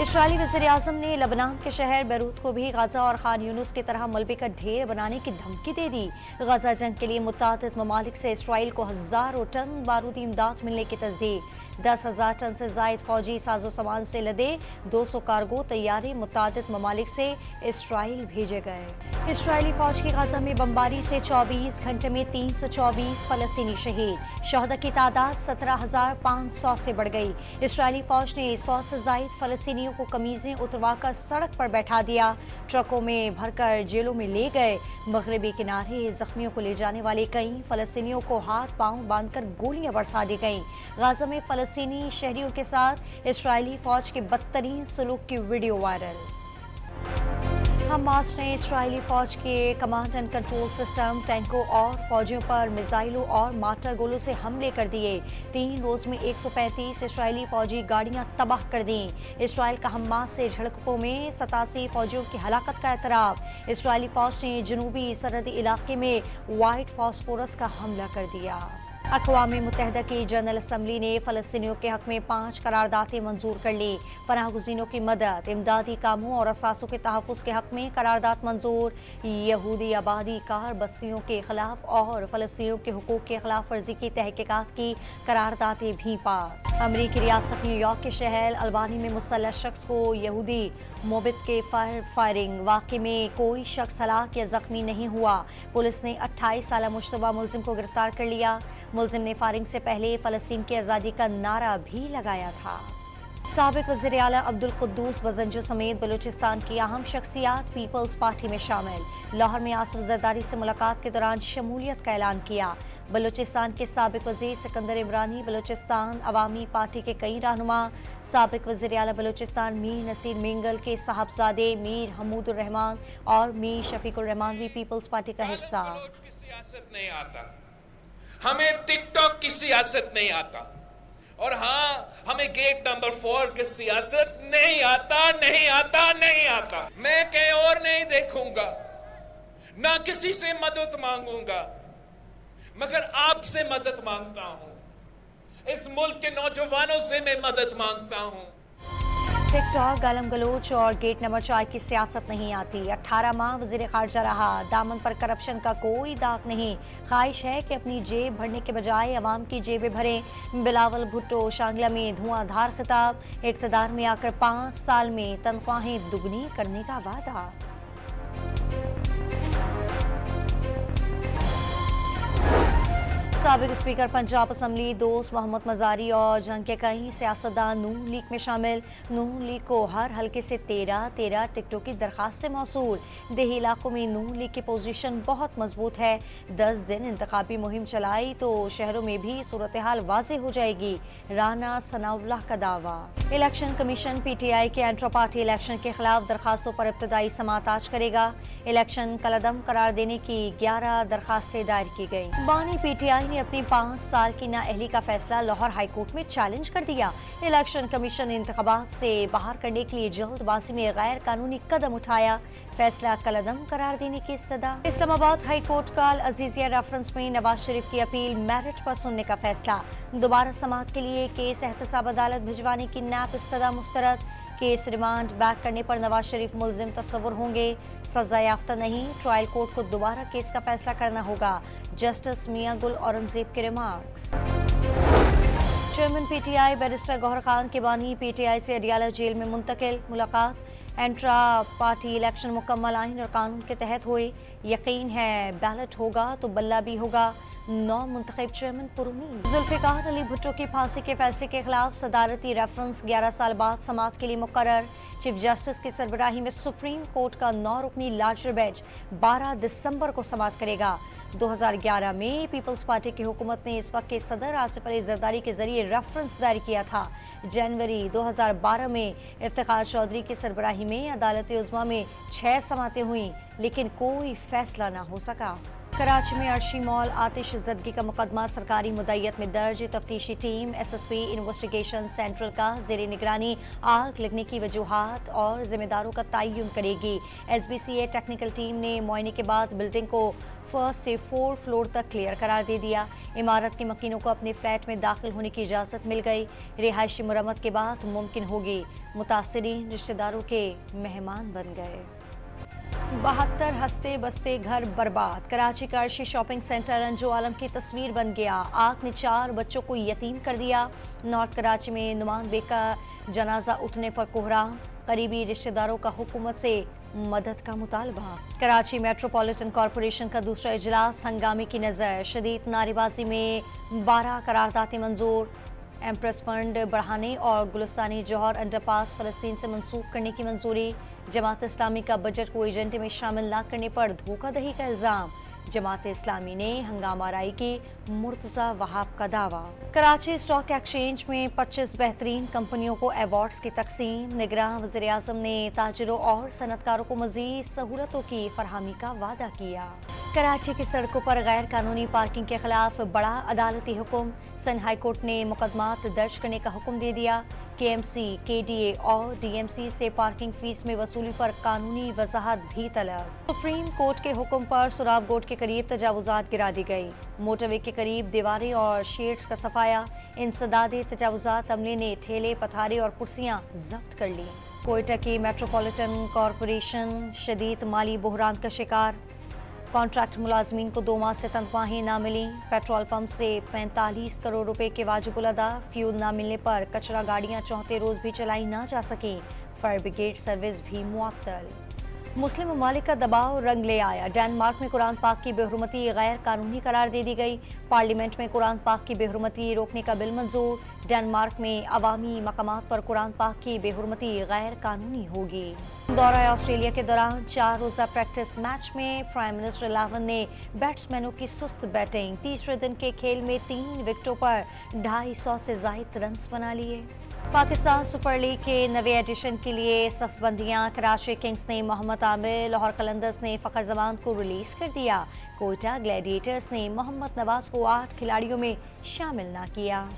इस्राएली वज़ीर-ए-आज़म ने लबनान के शहर बैरूत को भी गाजा और खान यूनुस की तरह मलबे का ढेर बनाने की धमकी दे दी। गाजा जंग के लिए मुत्तादिद ममालिक से इसराइल को हज़ारों टन बारूदी इमदाद मिलने की तस्दीक। 10,000 टन से जायद फौजी साजो सामान से लदे 200 कार्गो तैयारी मुत्तादिद ममालिक से इसराइल भेजे गए। इसराइली फौज की गाजा में बमबारी से 24 घंटे में 324 फलस्तीनी शहीद। शहदा की तादाद 17,500 से बढ़ गई। इसराइली फौज ने 100 से जायद फलस्तीनियों को कमीजें उतरवाकर सड़क पर बैठा दिया, ट्रकों में भरकर जेलों में ले गए। मगरबी किनारे जख्मियों को ले जाने वाले कई फलस्तीनियों को हाथ पांव बांधकर गोलियां बरसा दी गईं। गाजा में फलस्तीनी शहरियों के साथ इसराइली फौज के बदतरीन सलूक की वीडियो वायरल। हमास ने इसराइली फौज के कमांड एंड कंट्रोल सिस्टम, टैंकों और फौजियों पर मिसाइलों और मार्टर गोलों से हमले कर दिए। 3 रोज में 135 इसराइली फौजी गाड़ियां तबाह कर दी। इसराइल का हमास से झड़पों में 87 फौजियों की हलाकत का एतराफ। इसराइली फौज ने जनूबी सरहदी इलाके में व्हाइट फास्फोरस का हमला कर दिया। अक़वाम मुत्तहिदा की जनरल असम्बली ने फ़लस्तीनियों के हक़ में 5 करारदादें मंजूर कर ली। पनाह गुज़ीनों की मदद, इमदादी कामों और असासों के तहफ़्फ़ुज़ के हक़ में करारदाद मंजूर। यहूदी आबादी कार बस्तियों के खिलाफ और फ़लस्तीनियों के हुकूक़ के खिलाफ वर्जी की तहक़ीक़ात की करारदादें भी पास। अमरीकी रियासत न्यूयॉर्क के शहर अल्बानी में मुसल्लह शख्स को यहूदी मोबित के फायरिंग वाक़े में कोई शख्स हलाक या ज़ख्मी नहीं हुआ। पुलिस ने 28 साला मुश्तबा मुलजिम को गिरफ्तार कर लिया। मुलजिम ने फायरिंग से पहले फ़लस्तीन की आज़ादी का नारा भी लगाया था। साबिक़ वज़ीर आला अब्दुल कुद्दूस बज़ंजो समेत बलूचिस्तान की अहम शख्सियात पीपल्स पार्टी में शामिल। लाहौर में आसिफ ज़रदारी से मुलाकात के दौरान शमूलियत का ऐलान किया। बलूचिस्तान के साबिक़ वज़ीर सिकंदर इमरानी, बलूचिस्तान अवामी पार्टी के कई रहनुमा, साबिक़ वज़ीर आला बलूचिस्तान मीर नसीर मेंगल के साहबजादे मीर हमूदुर रहमान और मीर शफीकुर रहमान भी पीपल्स पार्टी का हिस्सा। हमें टिकटॉक की सियासत नहीं आता, और हाँ, हमें गेट नंबर 4 की सियासत नहीं आता। मैं कहीं और नहीं देखूंगा, ना किसी से मदद मांगूंगा, मगर आपसे मदद मांगता हूं। इस मुल्क के नौजवानों से मैं मदद मांगता हूं। टिकटॉक, गालम गलोच और गेट नंबर 4 की सियासत नहीं आती। 18 माह वज़ीर ख़ारजा रहा, दामन पर करप्शन का कोई दाग नहीं। ख्वाहिश है कि अपनी जेब भरने के बजाय अवाम की जेबें भरें। बिलावल भुट्टो शांगला में धुआंधार खिताब, इक़्तिदार में आकर 5 साल में तनख्वाहें दुगनी करने का वादा। साबिक़ स्पीकर पंजाब असम्बली दोस्त मोहम्मद मज़ारी और जंग के कई सियासतदान नून लीग में शामिल। नून लीग को हर हल्के से 13 टिकटों की दरखास्तें मौसूल। देही इलाकों में नून लीग की पोजीशन बहुत मजबूत है। 10 दिन इंतखाबी मुहिम चलाई तो शहरों में भी सूरत हाल वाज़ेह हो जाएगी। राना सनाउल्लाह का दावा। इलेक्शन कमीशन PTI के इंट्रा पार्टी इलेक्शन के खिलाफ दरखास्तों पर इब्तदाई समाअत आज करेगा। इलेक्शन कलअदम करार देने की 11 दरखास्तें दायर की गई। बानी PTI ने अपनी 5 साल की नाअहली का फैसला लाहौर हाईकोर्ट में चैलेंज कर दिया। इलेक्शन कमीशन ने इंतखाबात से बाहर करने के लिए जल्दबाजी में गैर कानूनी कदम उठाया। फैसला कलअदम करार देने की इस्तदा। इस्लामाबाद हाई कोर्ट का अजीजिया रेफरेंस में नवाज शरीफ की अपील मेरिट पर सुनने का फैसला। दोबारा समाअत के लिए केस एहतसाब अदालत भिजवाने की नैब इस्तदा मुस्तरद। केस रिमांड बैक करने पर नवाज शरीफ मुलजिम तस्वुर होंगे, सजा याफ्ता नहीं। ट्रायल कोर्ट को दोबारा केस का फैसला करना होगा। जस्टिस मियां गुल औरंगजेब के remarks. Chairman PTI barrister Gohar Khan के बानी PTI से अडियाला जेल में मुंतकिल। मुलाकात एंट्रा पार्टी इलेक्शन मुकम्मल आइन और कानून के तहत हुए। यकीन है बैलेट होगा तो बल्ला भी होगा। 9 मुंतखब चेयरमैन पुरुमीद। जुल्फ़िकार अली भुट्टो की फांसी के फैसले के खिलाफ सदारती रेफरेंस 11 साल बाद समाअत के लिए मुकर्रर। चीफ जस्टिस की सरबराही में सुप्रीम कोर्ट का 9 रुकनी लार्जर बेंच 12 दिसंबर को समाअत करेगा। 2011 में पीपल्स पार्टी की हुकूमत ने इस वक्त के सदर आसिफ अली जरदारी के जरिए रेफरेंस दायर किया था। जनवरी 2012 में इफ्तिखार चौधरी की सरबराही में अदालत उज़्मा में 6 समाअतें हुई, लेकिन कोई फैसला न हो सका। कराची में अर्शी मॉल आतिश ज़दगी का मुकदमा सरकारी मुद्दईयत में दर्ज। तफ्तीशी टीम SSP इन्वेस्टिगेशन सेंट्रल का ज़ेरे निगरानी आग लगने की वजूहात और जिम्मेदारों का तयन करेगी। SBCA टेक्निकल टीम ने मुआयने के बाद बिल्डिंग को फर्स्ट से 4 फ्लोर तक क्लियर करार दे दिया। इमारत के मकीनों को अपने फ्लैट में दाखिल होने की इजाज़त मिल गई। रिहायशी मरम्मत के बाद मुमकिन होगी। मुतासिरीन रिश्तेदारों के मेहमान बन गए। 72 हंसते बसते घर बर्बाद। कराची का अर्शी शॉपिंग सेंटर रंजो आलम की तस्वीर बन गया। आग ने 4 बच्चों को यतीम कर दिया। नॉर्थ कराची में नुमान बेग का जनाजा उठने पर कोहराम। करीबी रिश्तेदारों का हुकूमत से मदद का मुतालबा। कराची मेट्रोपॉलिटन कॉरपोरेशन का दूसरा इजलास हंगामे की नज़र। शदीद नारेबाजी में 12 करारदातें मंजूर। एम्प्रेस फंड बढ़ाने और गुलिस्तानी जौहर अंडरपास फलस्तीन से मंसूख करने की मंजूरी। जमात इस्लामी का बजट को एजेंडे में शामिल न करने पर धोखाधड़ी का इल्जाम। जमात इस्लामी ने हंगामा राई की। मुर्तजा वहाब का दावा। कराची स्टॉक एक्सचेंज में 25 बेहतरीन कंपनियों को अवार्ड्स की तकसीम। निगरान वज़ीर आज़म ने ताजिरों और सनतकारों को मज़ीद सहूलतों की फरहमी का वादा किया। कराची की सड़कों पर गैर कानूनी पार्किंग के खिलाफ बड़ा अदालती हुक्म। सन हाई कोर्ट ने मुकदमात दर्ज करने का हुक्म दे दिया। KMC, KDA और DMC से पार्किंग फीस में वसूली पर कानूनी वजाहत भी तलब। सुप्रीम कोर्ट के हुक्म पर सुराब गोट के करीब तजावुजात गिरा दी गई। मोटरवे के करीब दीवारें और शेड्स का सफाया। इंसदादे तजावुजात अमले ने ठेले, पथारे और कुर्सियां जब्त कर ली। कोयटा की मेट्रोपॉलिटन कॉरपोरेशन शदीद माली बहरान का शिकार। कॉन्ट्रैक्ट मुलाजमीन को 2 माह से तनख्वाहें ना मिली। पेट्रोल पंप से 45 करोड़ रुपए के वाजिबुल अदा। फ्यूल ना मिलने पर कचरा गाड़ियां चौथे रोज भी चलाई ना जा सकी। फायर ब्रिगेड सर्विस भी मुअत्तल। मुस्लिम ममालिक का दबाव रंग ले आया। डेनमार्क में कुरान पाक की बेहुरमती गैर कानूनी करार दे दी गई। पार्लियामेंट में कुरान पाक की बेहुरमती रोकने का बिल मंजूर। डेनमार्क में अवामी मकामात पर कुरान पाक की बेहुरमती गैर कानूनी होगी। दौरा ऑस्ट्रेलिया के दौरान 4 रोजा प्रैक्टिस मैच में प्राइम मिनिस्टर लावन ने बैट्समैनों की सुस्त बैटिंग। तीसरे दिन के खेल में 3 विकेटों पर 250 से जायद रन बना लिए। पाकिस्तान सुपर लीग के नवे एडिशन के लिए सफबंदियां। कराची किंग्स ने मोहम्मद आमिर, लाहौर कलंदर्स ने फ़खर जमान को रिलीज कर दिया। कोयटा ग्लैडिएटर्स ने मोहम्मद नवाज को 8 खिलाड़ियों में शामिल न किया।